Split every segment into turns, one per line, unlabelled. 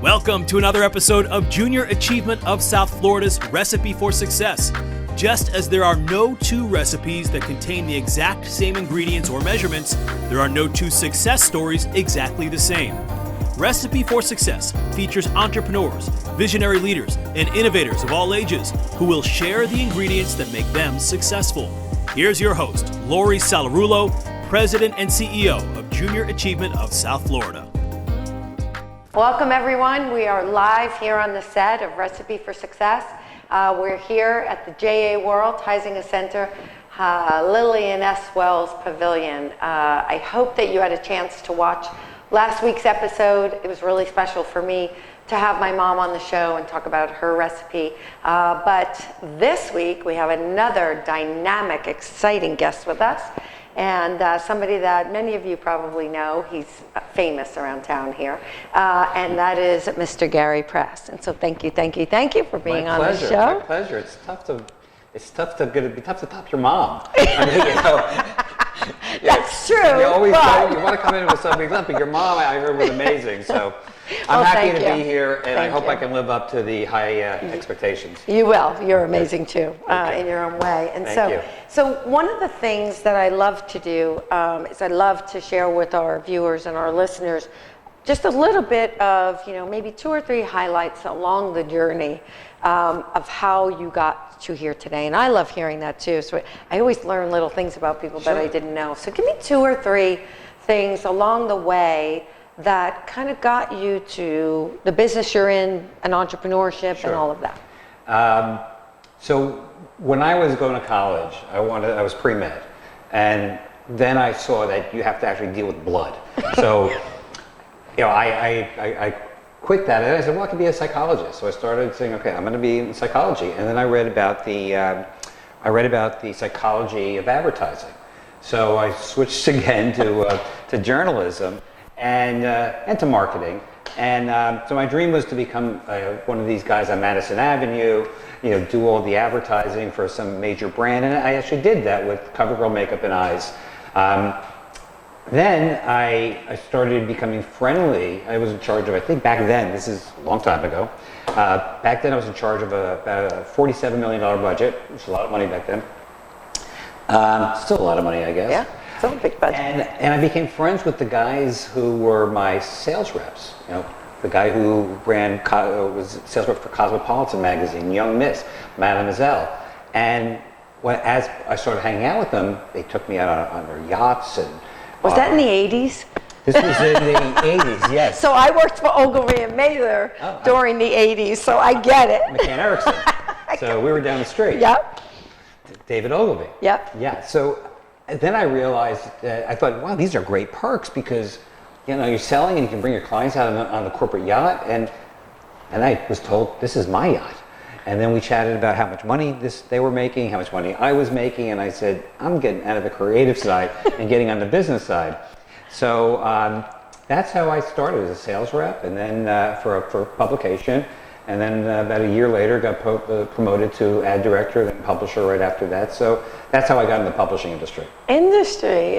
Welcome to another episode of Junior Achievement of South Florida's Recipe for Success. Just as there are no two recipes that contain the exact same ingredients or measurements, there are no two success stories exactly the same. Recipe for Success features entrepreneurs, visionary leaders, and innovators of all ages who will share the ingredients that make them successful. Here's your host, Lori Salarulo, President and CEO of Junior Achievement of South Florida.
Welcome everyone. We are live here on the set of Recipe for Success. We're here at the JA World Heisinger Center, Lillian S. Wells Pavilion. I hope that you had a chance to watch last week's episode. It was really special for me to have my mom on the show and talk about her recipe. But this week we have another dynamic, exciting guest with us. And somebody that many of you probably know. He's famous around town here, and that is Mr. Gary Press. And so thank you for being on the show.
My pleasure. It's tough to top your mom. I mean,
That's true.
You always you want to come in with something up, but your mom, I heard, was amazing. So I'm happy to be here, and I hope I can live up to the high expectations.
You will. You're amazing too, in your own way. And so one of the things that I love to do is I love to share with our viewers and our listeners just a little bit of, maybe 2 or 3 highlights along the journey of how you got to here today. And I love hearing that too. So I always learn little things about people that I didn't know. So give me 2 or 3 things along the way that kind of got you to the business you're in, and entrepreneurship and all of that.
So when I was going to college, I was pre-med, and then I saw that you have to actually deal with blood. So, I quit that, and I said, well, I could be a psychologist. So I started saying, okay, I'm going to be in psychology, and then I read about the psychology of advertising. So I switched again to journalism and to marketing. And so my dream was to become one of these guys on Madison Avenue, do all the advertising for some major brand. And I actually did that with CoverGirl Makeup and Eyes. Then I started becoming friendly. I was in charge of, I think back then, this is a long time ago, back then I was in charge of about a $47 million budget, which is a lot of money back then. Still a lot of money, I guess.
Yeah. A big budget.
And I became friends with the guys who were my sales reps. The guy who was sales rep for Cosmopolitan magazine, Young Miss, Mademoiselle. And as I started hanging out with them, they took me out on their yachts. And
was that in the 80s?
This was in the 80s, yes.
So I worked for Ogilvy and Mather during the 80s, so I get it.
McCann Erickson. So we were down the street.
Yep.
David Ogilvy.
Yep.
Yeah. So then I realized that I thought, wow, these are great perks because you're selling and you can bring your clients out on the corporate yacht, and I was told this is my yacht. And then we chatted about how much money they were making, how much money I was making, and I said, I'm getting out of the creative side and getting on the business side. So that's how I started as a sales rep, and then for publication. And then about a year later, got promoted to ad director, then publisher right after that. So that's how I got in the publishing industry. Interesting.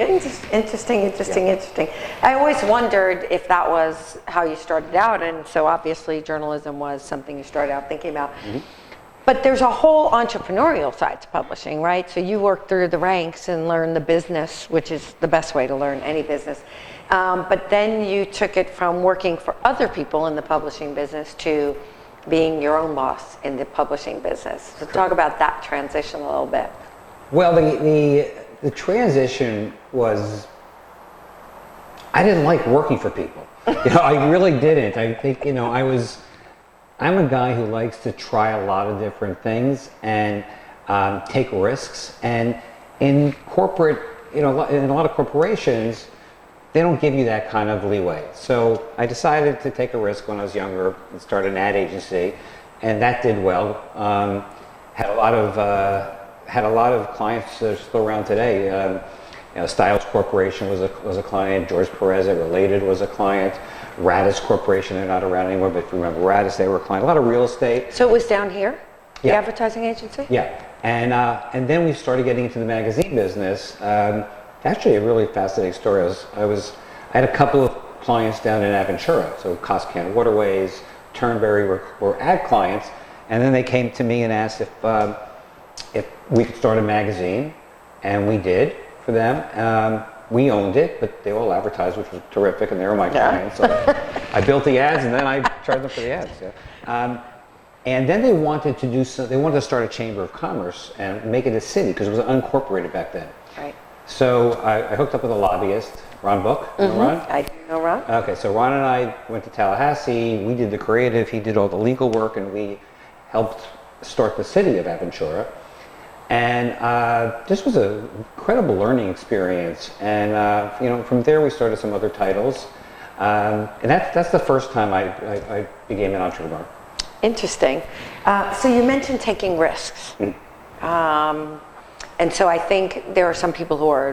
I always wondered if that was how you started out, and so obviously journalism was something you started out thinking about. Mm-hmm. But there's a whole entrepreneurial side to publishing, right? So you worked through the ranks and learned the business, which is the best way to learn any business. But then you took it from working for other people in the publishing business to being your own boss in the publishing business. So talk about that transition a little bit.
Well, the transition was, I didn't like working for people. I really didn't. I think, I'm a guy who likes to try a lot of different things and take risks. And in corporate, in a lot of corporations, they don't give you that kind of leeway. So I decided to take a risk when I was younger and start an ad agency, and that did well. Had a lot of clients that are still around today. Styles Corporation was a client. George Perez at Related was a client. Radis Corporation, they're not around anymore, but if you remember Radis, they were a client. A lot of real estate.
So it was down here, the advertising agency?
Yeah, and then we started getting into the magazine business. Actually, a really fascinating story. I had a couple of clients down in Aventura, so Cossacana Waterways, Turnberry were ad clients, and then they came to me and asked if we could start a magazine, and we did for them. We owned it, but they all advertised, which was terrific, and they were my clients. So I built the ads, and then I charged them for the ads. Yeah. And then they wanted to they wanted to start a chamber of commerce and make it a city because it was unincorporated back then.
Right.
So I hooked up with a lobbyist, Ron Book. You know Ron?
I do know Ron.
Okay, so Ron and I went to Tallahassee. We did the creative. He did all the legal work, and we helped start the city of Aventura. And this was an incredible learning experience. And from there we started some other titles. And that's the first time I became an entrepreneur.
Interesting. So you mentioned taking risks. And so I think there are some people who are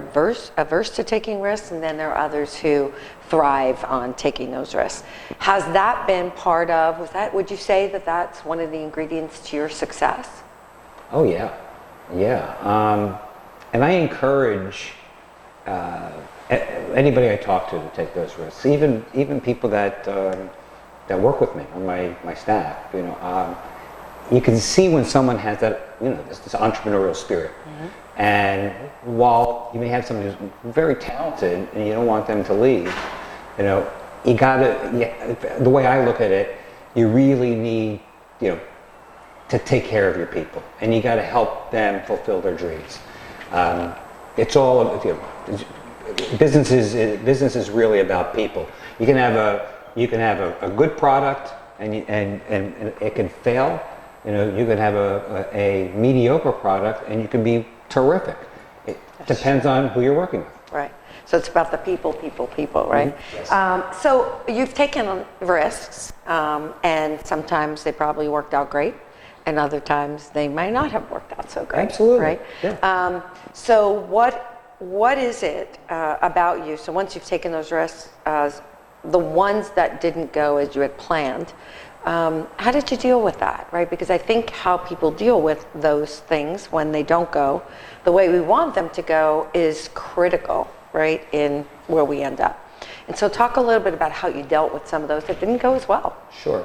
averse to taking risks, and then there are others who thrive on taking those risks. Has that been part of, would you say that that's one of the ingredients to your success?
Oh yeah, yeah. And I encourage anybody I talk to take those risks, even people that work with me on my staff. You can see when someone has that, this entrepreneurial spirit. And while you may have someone who's very talented and you don't want them to leave, you gotta, the way I look at it, you really need, to take care of your people, and you gotta help them fulfill their dreams. It's all, business is really about people. You can have a good product and it can fail. You can have a mediocre product and you can be terrific. It depends on who you're working with.
Right. So it's about the people, right?
Yes.
So you've taken risks, and sometimes they probably worked out great, and other times they might not have worked out so great.
Absolutely.
Right?
Yeah.
So what is it about you? So once you've taken those risks, the ones that didn't go as you had planned, how did you deal with that, right? Because I think how people deal with those things when they don't go the way we want them to go is critical, right, in where we end up. And so talk a little bit about how you dealt with some of those that didn't go as well.
Sure.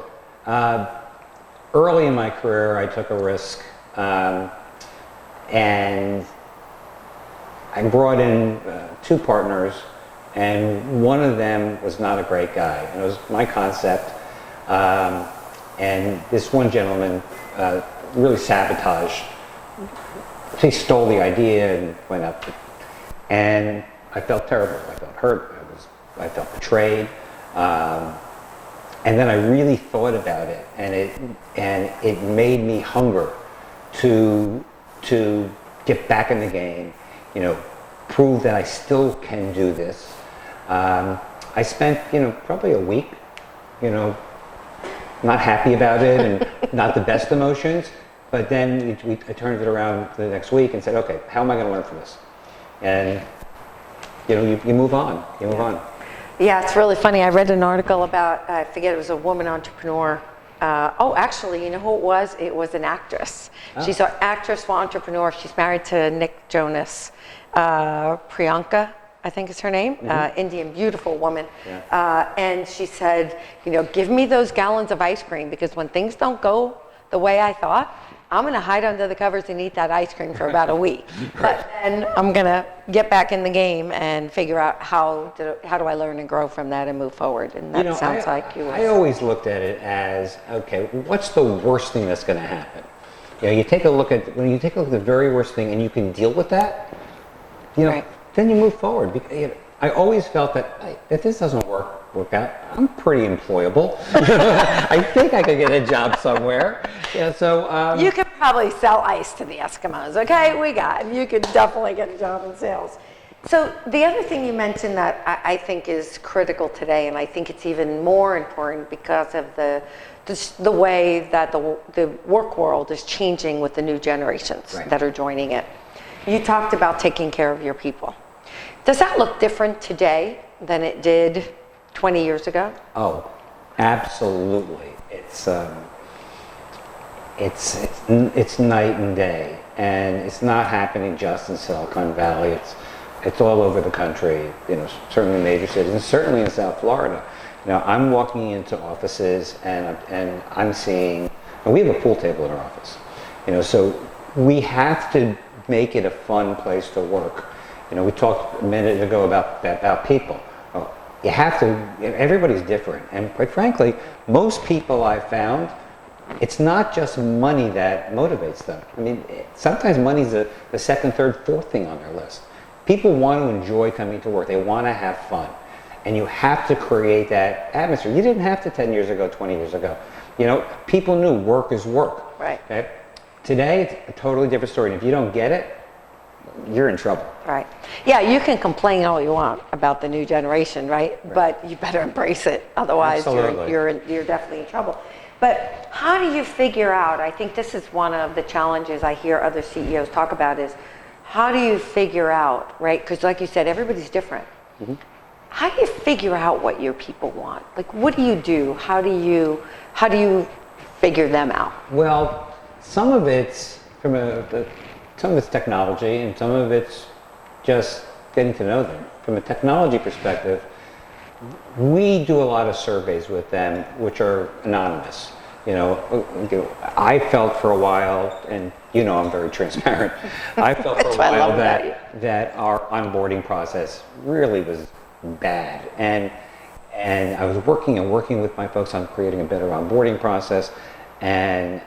Early in my career, I took a risk, and I brought in 2 partners, and one of them was not a great guy, and it was my concept. And this one gentleman really sabotaged. He stole the idea and went up, and I felt terrible. I felt hurt. I felt betrayed. And then I really thought about it, and it made me hunger to get back in the game. Prove that I still can do this. I spent probably a week, not happy about it and not the best emotions, but then I turned it around the next week and said, okay, how am I going to learn from this? And you move on. You move on.
Yeah, it's really funny. I read an article about, I forget, it was a woman entrepreneur. Actually, you know who it was? It was an actress. Oh. She's an actress, entrepreneur. She's married to Nick Jonas. Priyanka, I think is her name, Indian, beautiful woman. Yeah. And she said, give me those gallons of ice cream, because when things don't go the way I thought, I'm going to hide under the covers and eat that ice cream for about a week. Right. But then I'm going to get back in the game and figure out how do I learn and grow from that and move forward. And that sounds like you were.
I always looked at it as, okay, what's the worst thing that's going to happen? When you take a look at the very worst thing and you can deal with that, right. Then you move forward. I always felt that if this doesn't work out, I'm pretty employable. I think I could get a job somewhere. Yeah, so
you could probably sell ice to the Eskimos. Okay, you could definitely get a job in sales. So the other thing you mentioned that I think is critical today, and I think it's even more important because of the way that the work world is changing with the new generations right. that are joining it. You talked about taking care of your people. Does that look different today than it did 20 years ago?
Oh, absolutely. It's night and day, and it's not happening just in Silicon Valley. It's all over the country, certainly major cities, and certainly in South Florida. I'm walking into offices and I'm seeing, and we have a pool table in our office, so we have to make it a fun place to work. We talked a minute ago about people. You have to, everybody's different. And quite frankly, most people I've found, it's not just money that motivates them. I mean, sometimes money's the second, third, fourth thing on their list. People want to enjoy coming to work. They want to have fun. And you have to create that atmosphere. You didn't have to 10 years ago, 20 years ago. People knew work is work.
Right.
Okay? Today, it's a totally different story. And if you don't get it, you're in trouble.
Right. Yeah, you can complain all you want about the new generation, right? But you better embrace it. Otherwise, you're definitely in trouble. But how do you figure out, I think this is one of the challenges I hear other CEOs talk about, is how do you figure out, right? Because like you said, everybody's different. Mm-hmm. How do you figure out what your people want? Like, what do you do? How do you figure them out?
Well, some of it's some of it's technology, and some of it's just getting to know them. From a technology perspective, we do a lot of surveys with them, which are anonymous. I felt for a while, and I'm very transparent. I felt for a while that our onboarding process really was bad, and I was working with my folks on creating a better onboarding process, and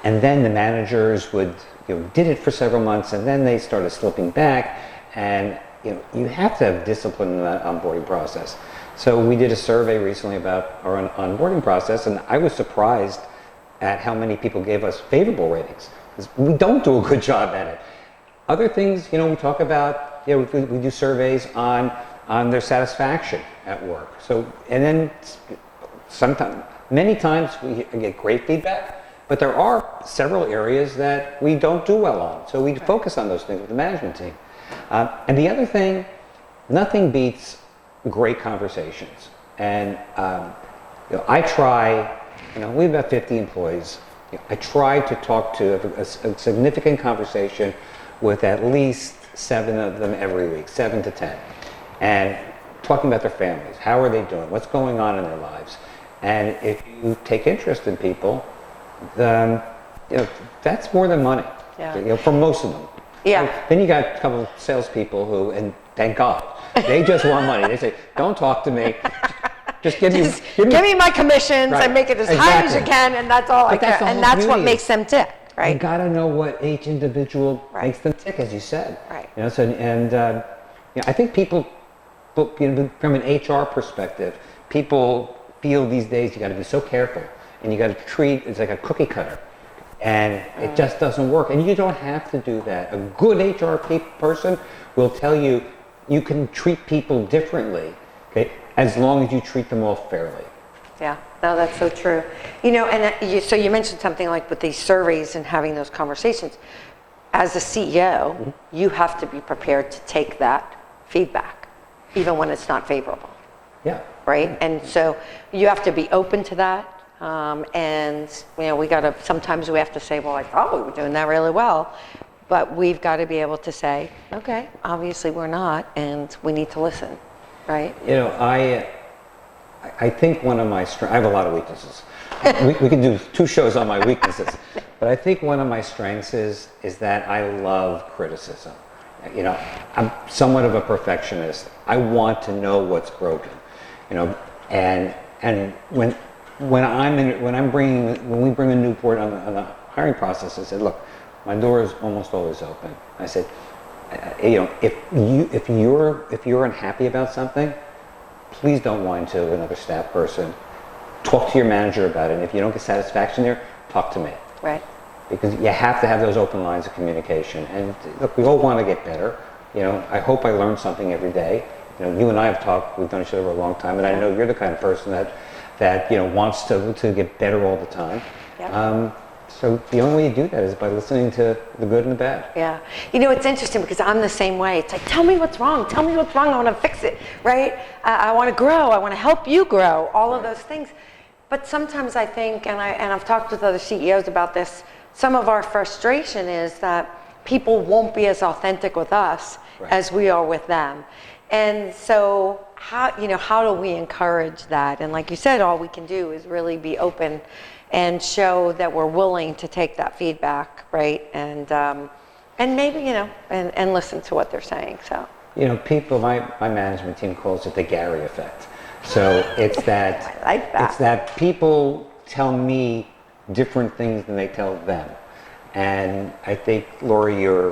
then the managers did it for several months, and then they started slipping back, and you have to have discipline in that onboarding process. So we did a survey recently about our onboarding process, and I was surprised at how many people gave us favorable ratings. We don't do a good job at it. Other things, we talk about, we do surveys on their satisfaction at work. So, and then many times we get great feedback, but there are several areas that we don't do well on. So we focus on those things with the management team. And the other thing, nothing beats great conversations. And I try, we have about 50 employees. I try to talk to a significant conversation with at least 7 of them every week, 7 to 10. And talking about their families, how are they doing, what's going on in their lives. And if you take interest in people, then that's more than money.
Yeah.
For most of them.
Yeah.
Then you got a couple of salespeople who, and thank God, they just want money. They say, "Don't talk to me. Just give me
my commissions and make it as high as you can, and that's all I care." And that's what makes them tick, right?
You got to know what each individual makes them tick, as you said.
Right.
I think people, from an HR perspective, people feel these days you got to be so careful, and you got to treat it's like a cookie cutter. And it just doesn't work. And you don't have to do that. A good HR person will tell you you can treat people differently, okay, as long as you treat them all fairly.
Yeah, no, that's so true. So you mentioned something like with these surveys and having those conversations. As a CEO, you have to be prepared to take that feedback, even when it's not favorable.
Yeah.
Right? And so you have to be open to that. Sometimes we have to say, well, I thought we were doing that really well, but we've got to be able to say, okay, obviously we're not, and we need to listen, right?
I think one of my strengths, I have a lot of weaknesses. we can do 2 shows on my weaknesses, but I think one of my strengths is that I love criticism. I'm somewhat of a perfectionist. I want to know what's broken, and when we bring a new board on the hiring process, I said, look, my door is almost always open. I said, if you're unhappy about something, please don't whine to another staff person. Talk to your manager about it. And if you don't get satisfaction there, talk to me.
Right.
Because you have to have those open lines of communication. And look, we all want to get better. I hope I learn something every day. You and I have talked. We've known each other for a long time, and I know you're the kind of person that wants to get better all the time. Yeah. So the only way you do that is by listening to the good and the bad.
Yeah. It's interesting because I'm the same way. It's like, tell me what's wrong. Tell me what's wrong. I want to fix it, right? I want to grow. I want to help you grow. All of those things. But sometimes I think, and I've talked with other CEOs about this, some of our frustration is that people won't be as authentic with us as we are with them. And so how do we encourage that? And like you said, all we can do is really be open and show that we're willing to take that feedback, right? And maybe, and listen to what they're saying, so.
People, my management team calls it the Gary effect. So it's that,
I like that.
It's that people tell me different things than they tell them. And I think, Lori, you're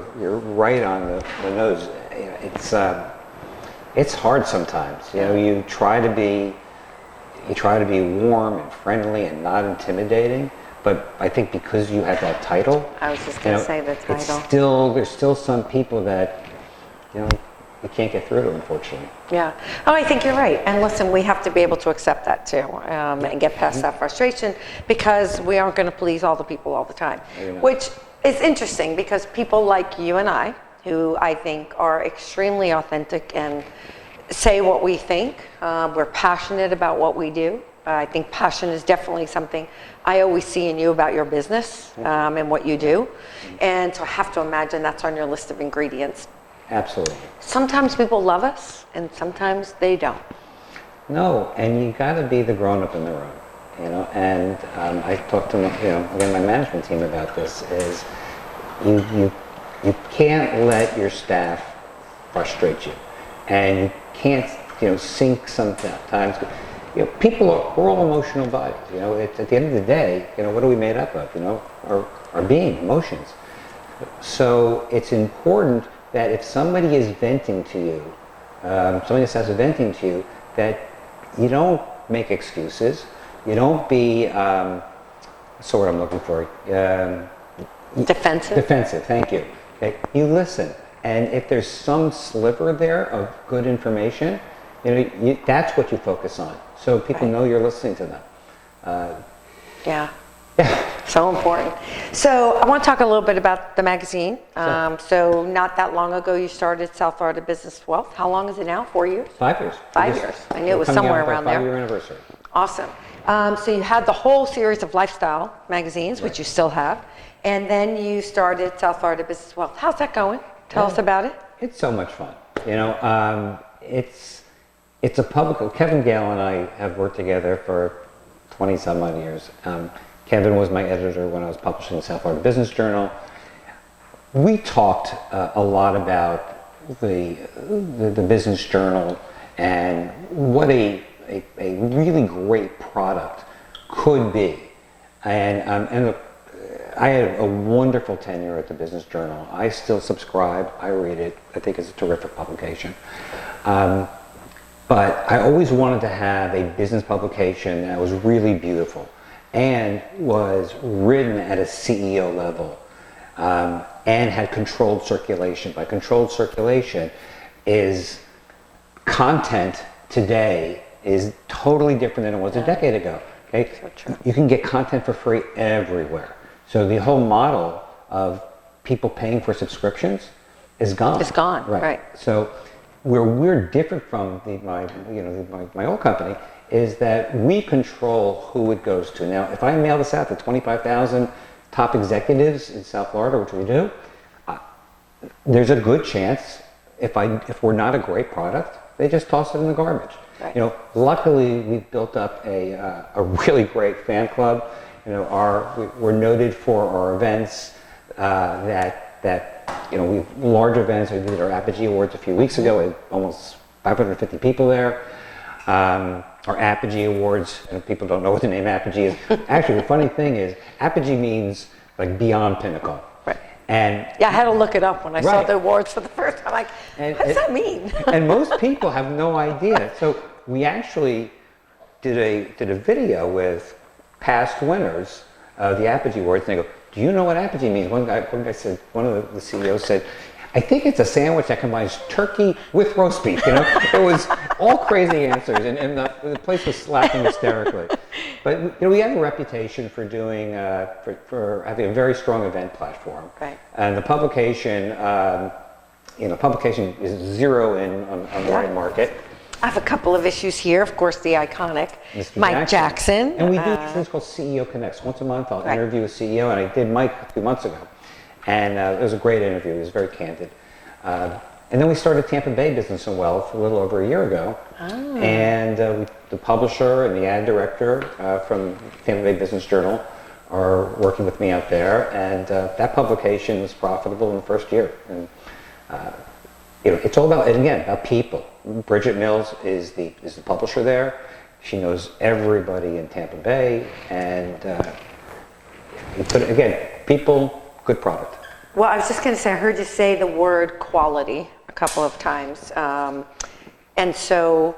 right on the nose. It's hard sometimes. You try to be warm and friendly and not intimidating. But I think because you have that title,
I was just going to say the title.
There's still some people that you can't get through to, unfortunately.
Yeah. Oh, I think you're right. And listen, we have to be able to accept that too, and get past that frustration, because we aren't going to please all the people all the time. Which is interesting, because people like you and I, who I think are extremely authentic and say what we think, we're passionate about what we do. I think passion is definitely something I always see in you about your business and what you do. And so I have to imagine that's on your list of ingredients.
Absolutely.
Sometimes people love us, and sometimes they don't.
No, and you got to be the grown-up in the room, And I talked to again my management team about this. Is you can't let your staff frustrate you, and you can't sink sometimes. We're all emotional bodies. At the end of the day, what are we made up of? Our being, emotions. So it's important that if somebody is venting to you, somebody starts venting to you, that you don't make excuses. You don't be, what's the word I'm looking for?
Defensive.
Defensive, thank you. Okay? You listen. And if there's some sliver there of good information, that's what you focus on. So people know you're listening to them.
Yeah. So important. So I want to talk a little bit about the magazine.
Sure.
So not that long ago, you started South Florida Business Wealth. How long is it now? 4 years?
5 years.
5 years. I knew it was somewhere around there.
5-year anniversary.
Awesome. So you had the whole series of lifestyle magazines, which you still have, and then you started South Florida Business Wealth. How's that going? Tell us about it.
It's so much fun. It's a public. Kevin Gale and I have worked together for 20 some odd years. Kevin was my editor when I was publishing the South Florida Business Journal. We talked a lot about the business journal and what a really great product could be. And look, I had a wonderful tenure at the Business Journal. I still subscribe. I read it. I think it's a terrific publication. But I always wanted to have a business publication that was really beautiful and was written at a CEO level and had controlled circulation. By controlled circulation is content today is totally different than it was a decade ago. Okay?
So true. You
can get content for free everywhere. So the whole model of people paying for subscriptions is gone.
It's gone, right.
So where we're different from my old company is that we control who it goes to. Now, if I mail this out to 25,000 top executives in South Florida, which we do, there's a good chance if we're not a great product, they just toss it in the garbage.
Right.
Luckily we've built up a really great fan club. We're noted for our events we've large events. We did our Apogee Awards a few weeks ago. We had almost 550 people there. Our Apogee Awards, people don't know what the name Apogee is. Actually, the funny thing is, Apogee means like beyond pinnacle.
Right.
And
I had to look it up when I saw the awards for the first time. What does that mean?
And most people have no idea. So we actually did a video with past winners of the Apogee Awards, and they go, "Do you know what Apogee means?" One guy said, one of the CEOs said, "I think it's a sandwich that combines turkey with roast beef." It was all crazy answers, and the place was laughing hysterically. But we have a reputation for doing for having a very strong event platform.
Right.
And the publication, publication is zero in on the right market.
I have a couple of issues here. Of course, the iconic
Mr.
Mike Jackson.
And we do things called CEO Connects. Once a month, I'll interview a CEO, and I did Mike a few months ago. And it was a great interview. He was very candid. And then we started Tampa Bay Business and Wealth a little over a year ago. Oh. And the publisher and the ad director from Tampa Bay Business Journal are working with me out there. And that publication was profitable in the first year. And it's all about, and again, about people. Bridget Mills is the publisher there. She knows everybody in Tampa Bay, and again, people, good product.
Well, I was just going to say, I heard you say the word quality a couple of times, and so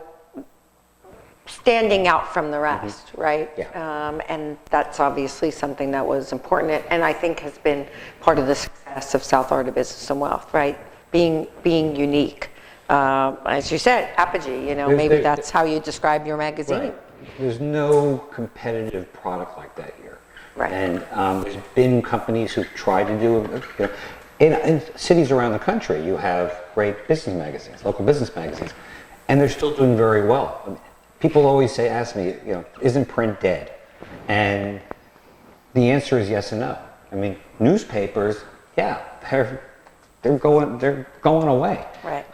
standing out from the rest, right?
Yeah.
And that's obviously something that was important, and I think has been part of the success of South Florida Business and Wealth, right? Being unique. As you said, apogee, maybe that's how you describe your magazine.
Right. There's no competitive product like that here.
Right.
And there's been companies who've tried to do it. In cities around the country, you have great business magazines, local business magazines, and they're still doing very well. I mean, people always ask me, isn't print dead? And the answer is yes and no. I mean, newspapers, yeah, they're going away.
Right.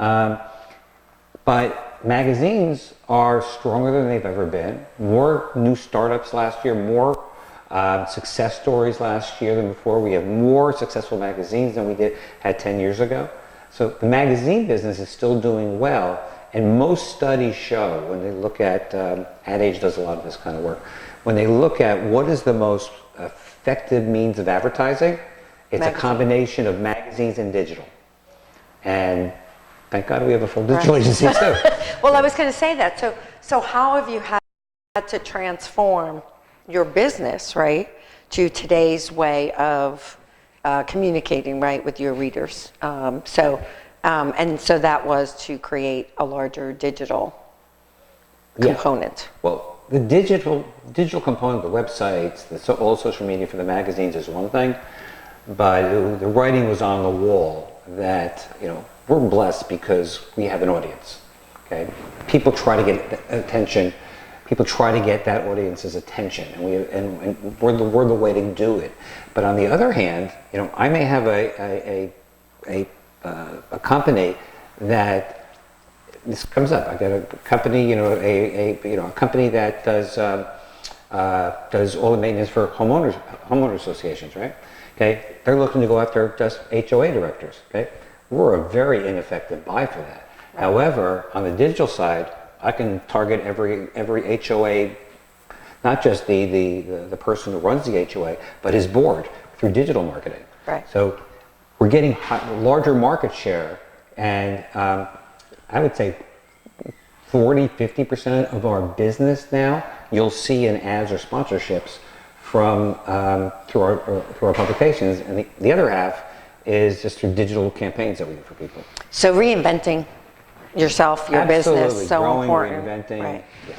But magazines are stronger than they've ever been. More new startups last year, more success stories last year than before. We have more successful magazines than we had 10 years ago. So the magazine business is still doing well. And most studies show, when they look at, Ad Age does a lot of this kind of work, when they look at what is the most effective means of advertising, it's a combination of magazines and digital. And thank God we have a full digital agency too.
Well, I was going to say that. So how have you had to transform your business, right, to today's way of communicating, right, with your readers? And so that was to create a larger digital component.
Well, the digital component, the websites, all social media for the magazines is one thing, but the writing was on the wall that, we're blessed because we have an audience. Okay, people try to get attention. People try to get that audience's attention, and we're the way to do it. But on the other hand, I may have a company that this comes up. I got a company, a company that does all the maintenance for homeowner associations, right? Okay, they're looking to go after just HOA directors. Okay. We're a very ineffective buy for that. Right. However, on the digital side, I can target every HOA, not just the person who runs the HOA, but his board through digital marketing.
Right.
So we're getting larger market share, and I would say 40-50% of our business now you'll see in ads or sponsorships from through our publications, and the other half is just through digital campaigns that we do for people.
So reinventing yourself, your business, so
growing,
important.
Reinventing.
Right.
Yeah.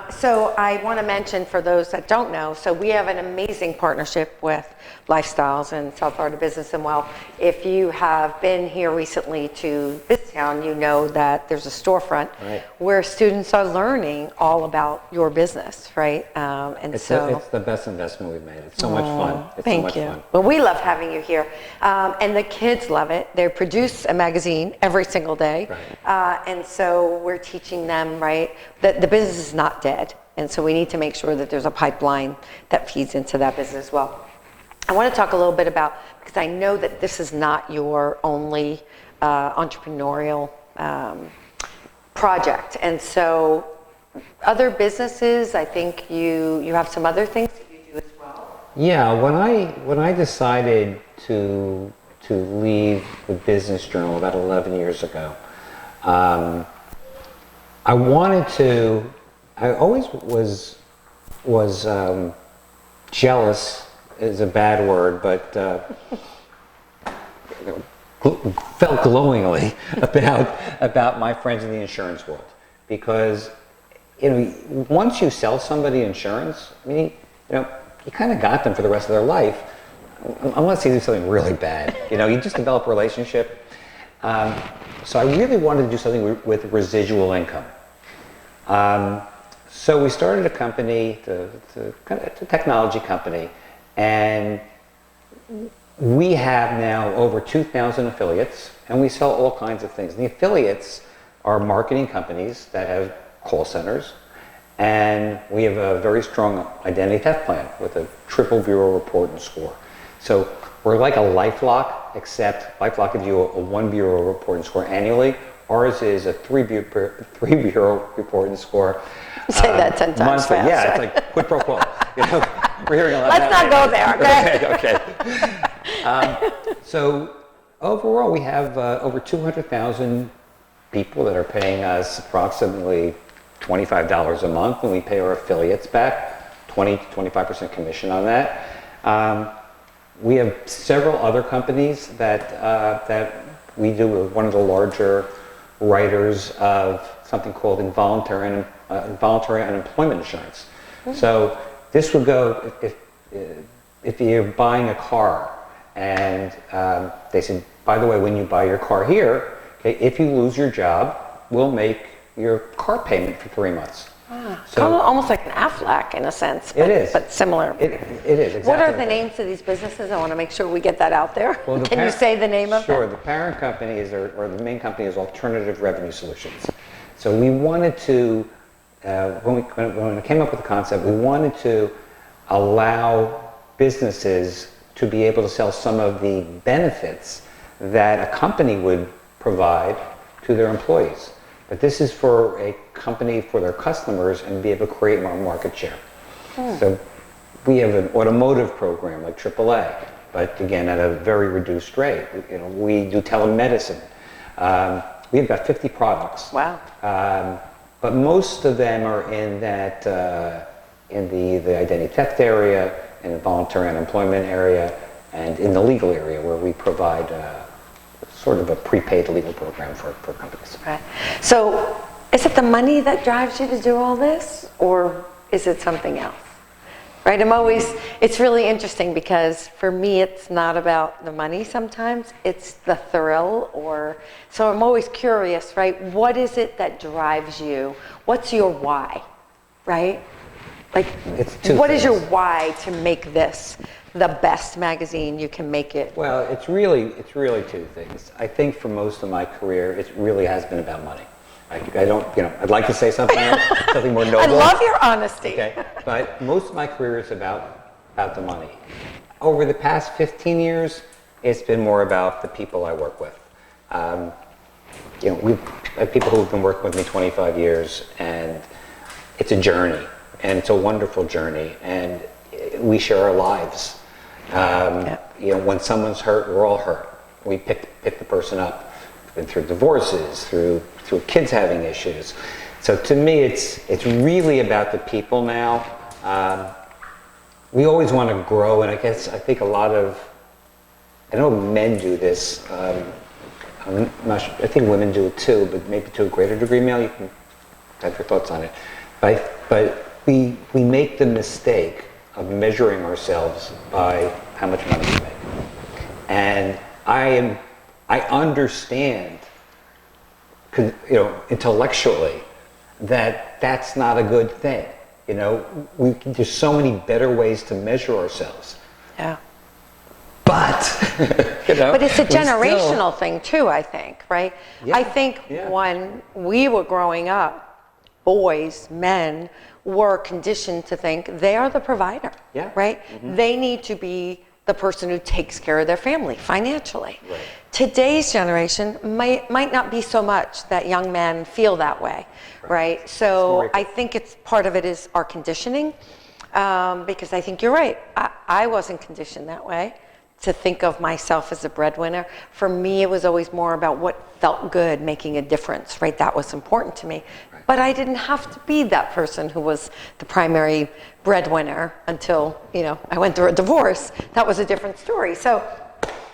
So I want to mention for those that don't know, so we have an amazing partnership with Lifestyles and South Florida Business and Wealth. If you have been here recently to BizTown, you know that there's a storefront where students are learning all about your business, right?
It's the best investment we've made. It's so much fun. It's
thank you. Fun. Well, we love having you here. And the kids love it. They produce a magazine every single day. Right. And so we're teaching them, right, that the business is not dead. And so we need to make sure that there's a pipeline that feeds into that business as well. I want to talk a little bit about, because I know that this is not your only entrepreneurial project. And so other businesses, I think you have some other things that you do as well.
Yeah, when I decided to leave the business journal about 11 years ago, I always was jealous is a bad word, but felt glowingly about my friends in the insurance world, because once you sell somebody insurance, I mean, you kind of got them for the rest of their life, unless they do something really bad. You just develop a relationship. So I really wanted to do something with residual income. So we started a company, a technology company, and we have now over 2,000 affiliates, and we sell all kinds of things. And the affiliates are marketing companies that have call centers, and we have a very strong identity theft plan with a triple bureau report and score. So we're like a LifeLock, except LifeLock gives you a 1 bureau report and score annually. Ours is a 3 bureau report and score.
Say that 10 times
monthly.
fast.
Yeah, it's like quid pro quo. You know, we're hearing a lot.
Let's not go there, okay?
Okay. So overall, we have over 200,000 people that are paying us approximately $25 a month, and we pay our affiliates back 20 to 25% commission on that. We have several other companies that we do. We're one of the larger writers of something called involuntary unemployment insurance. So this would go if you're buying a car, and they said, by the way, when you buy your car here, okay, if you lose your job, we'll make your car payment for 3 months.
So almost like an Aflac in a sense. But,
it is,
but similar.
It is exactly.
What are the names of these businesses? I want to make sure we get that out there.
Well,
Can you say the name of
Sure.
them?
The parent company is, or the main company is Alternative Revenue Solutions. So we wanted to, when we came up with the concept, we wanted to allow businesses to be able to sell some of the benefits that a company would provide to their employees. But this is for a company, for their customers, and be able to create more market share. So we have an automotive program like AAA, but again, at a very reduced rate. You know, we do telemedicine. We have about 50 products.
Wow.
But most of them are in that, in the identity theft area, in the voluntary unemployment area, and in the legal area, where we provide sort of a prepaid legal program for companies.
Right. So is it the money that drives you to do all this, or is it something else? Right? It's really interesting because for me, it's not about the money sometimes, it's the thrill, so I'm always curious, right? What is it that drives you? What's your why, right? Like, what is your why to make this the best magazine you can make it?
Well, it's really two things. I think for most of my career, it really has been about money. I don't, I'd like to say something else, something more noble.
I love your honesty.
Okay, but most of my career is about the money. Over the past 15 years, it's been more about the people I work with. We have people who've been working with me 25 years, and it's a journey, and it's a wonderful journey, and we share our lives. When someone's hurt, we're all hurt. We pick the person up. Been through divorces, through kids having issues. So to me, it's really about the people now. We always want to grow, and I think a lot of, I know men do this. I'm not sure, I think women do it too, but maybe to a greater degree. Mel, you can have your thoughts on it. But we make the mistake of measuring ourselves by how much money we make. And I understand, intellectually, that that's not a good thing. There's so many better ways to measure ourselves.
Yeah.
But,
but it's a generational thing too, I think, right?
Yeah,
I think when we were growing up, boys, men were conditioned to think they are the provider, right? Mm-hmm. They need to be the person who takes care of their family financially. Right. Today's generation might not be so much that young men feel that way, right? So I think it's part of it is our conditioning, because I think you're right. I wasn't conditioned that way to think of myself as a breadwinner. For me, it was always more about what felt good, making a difference, right? That was important to me. Right. But I didn't have to be that person who was the primary breadwinner until, I went through a divorce. That was a different story. So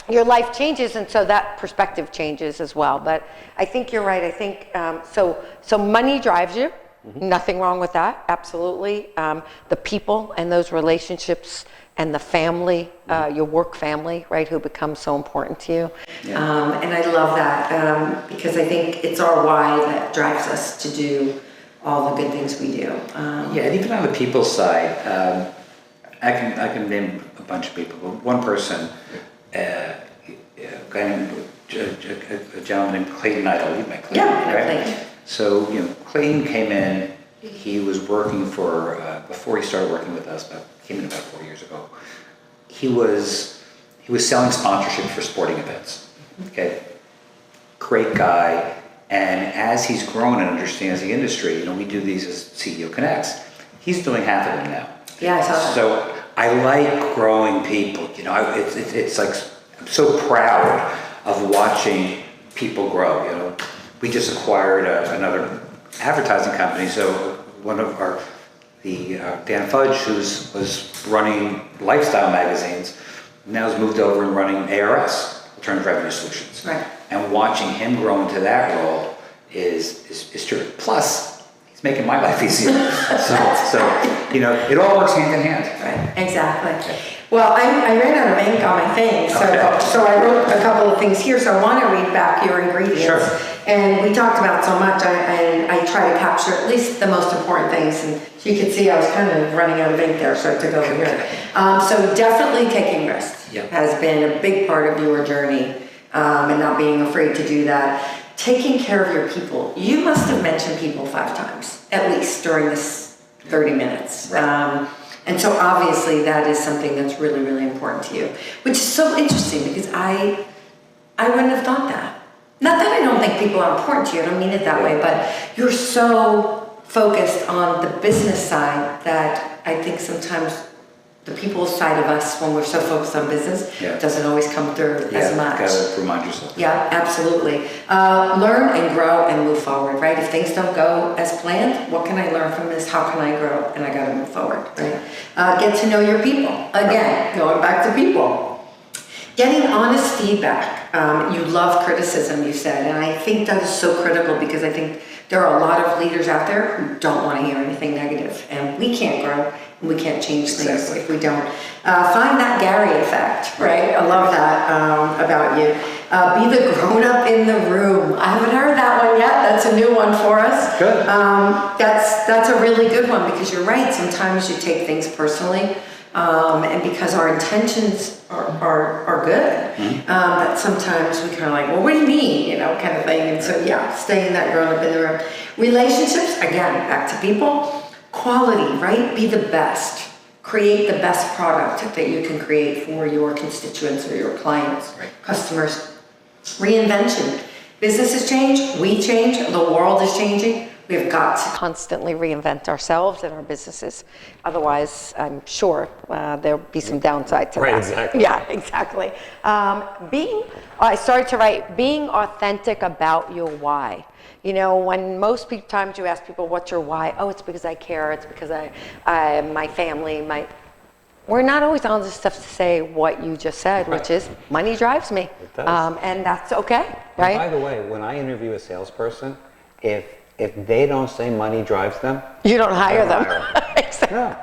your life changes, and so that perspective changes as well. But I think you're right. I think, so money drives you. Mm-hmm. Nothing wrong with that, absolutely. The people and those relationships and the family, your work family, right, who becomes so important to you. Yeah. And I love that because I think it's our why that drives us to do all the good things we do.
And even on the people side, I can name a bunch of people, but one person, a guy named a gentleman named Clayton Idle. You met Clayton,
Yeah,
right?
Clayton.
So Clayton came in. He was working for before he started working with us. Came in about 4 years ago. He was selling sponsorship for sporting events. Okay, great guy. And as he's grown and understands the industry, we do these as CEO Connects. He's doing half of them now.
Yeah, I saw that.
So I like growing people. It's like I'm so proud of watching people grow. We just acquired another advertising company. So one of Dan Fudge, who was running lifestyle magazines, now has moved over and running ARS, Alternative Revenue Solutions.
Right.
And watching him grow into that role is true. Plus, he's making my life easier. so it all works hand in hand.
Right, exactly. Well, I ran out of ink on my thing, so I wrote a couple of things here, so I want to read back your ingredients.
Sure.
And we talked about so much, I try to capture at least the most important things, and you could see I was kind of running out of ink there, so I took over here. So definitely taking risks has been a big part of your journey, and not being afraid to do that. Taking care of your people. You must have mentioned people 5 times, at least, during this 30 minutes.
Right.
And so obviously that is something that's really, really important to you, which is so interesting because I wouldn't have thought that. Not that I don't think people are important to you, I don't mean it that way, but you're so focused on the business side that I think sometimes the people side of us, when we're so focused on business, doesn't always come through as much.
Yeah, gotta remind yourself.
Yeah, absolutely. Learn and grow and move forward, right? If things don't go as planned, what can I learn from this? How can I grow? And I gotta move forward, right? Get to know your people. Again, going back to people. Getting honest feedback. You love criticism, you said, and I think that is so critical because I think there are a lot of leaders out there who don't want to hear anything negative, and we can't grow and we can't change things if we don't. Find that Gary effect, right? I love that about you. Be the grown-up in the room. I haven't heard that one yet. That's a new one for us.
Good.
That's a really good one because you're right. Sometimes you take things personally. And because our intentions are good, but sometimes we kind of like, well, what do you mean, kind of thing. And so, staying that grown up in the room. Relationships, again, back to people. Quality, right? Be the best. Create the best product that you can create for your constituents or your clients, customers. Reinvention. Businesses change, we change, the world is changing. We've got to
constantly reinvent ourselves and our businesses. Otherwise, I'm sure there'll be some downside to that.
Right, exactly.
Yeah, exactly. I started to write, being authentic about your why. When most times you ask people, what's your why? Oh, it's because I care. It's because my family, we're not always honest enough to say what you just said, which is money drives me.
It does.
And that's okay, right?
And by the way, when I interview a salesperson, if they don't say money drives them,
You don't hire them.
Exactly.
No.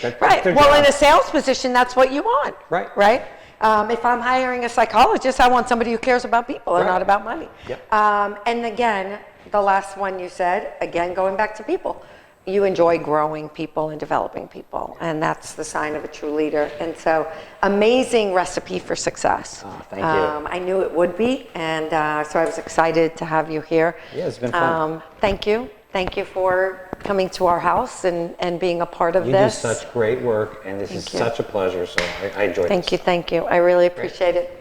That's
Right.
their
Well,
job.
in a sales position, that's what you want.
Right.
Right. If I'm hiring a psychologist, I want somebody who cares about people and
Right.
not about money.
Yep.
And again, the last one you said, again, going back to people, you enjoy growing people and developing people, and that's the sign of a true leader. And so, amazing recipe for success.
Oh, thank you.
I knew it would be, and so I was excited to have you here.
Yeah, it's been fun.
Thank you. Thank you for coming to our house and being a part of
You
this.
do such great work, and this is
you.
such a pleasure, so I enjoyed
Thank
this.
you, thank you. I really appreciate it.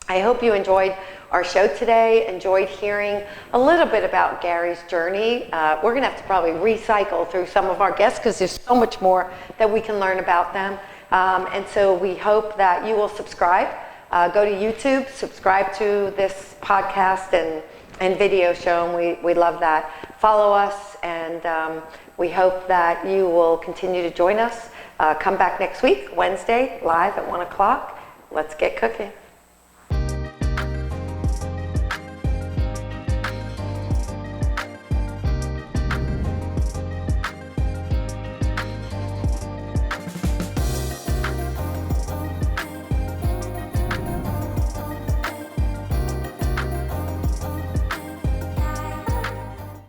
I hope you enjoyed our show today, enjoyed hearing a little bit about Gary's journey. We're gonna have to probably recycle through some of our guests because there's so much more that we can learn about them. And so we hope that you will subscribe. Go to YouTube, subscribe to this podcast and video show, and we love that. Follow us, and we hope that you will continue to join us. Come back next week, Wednesday, live at 1 o'clock. Let's get cooking.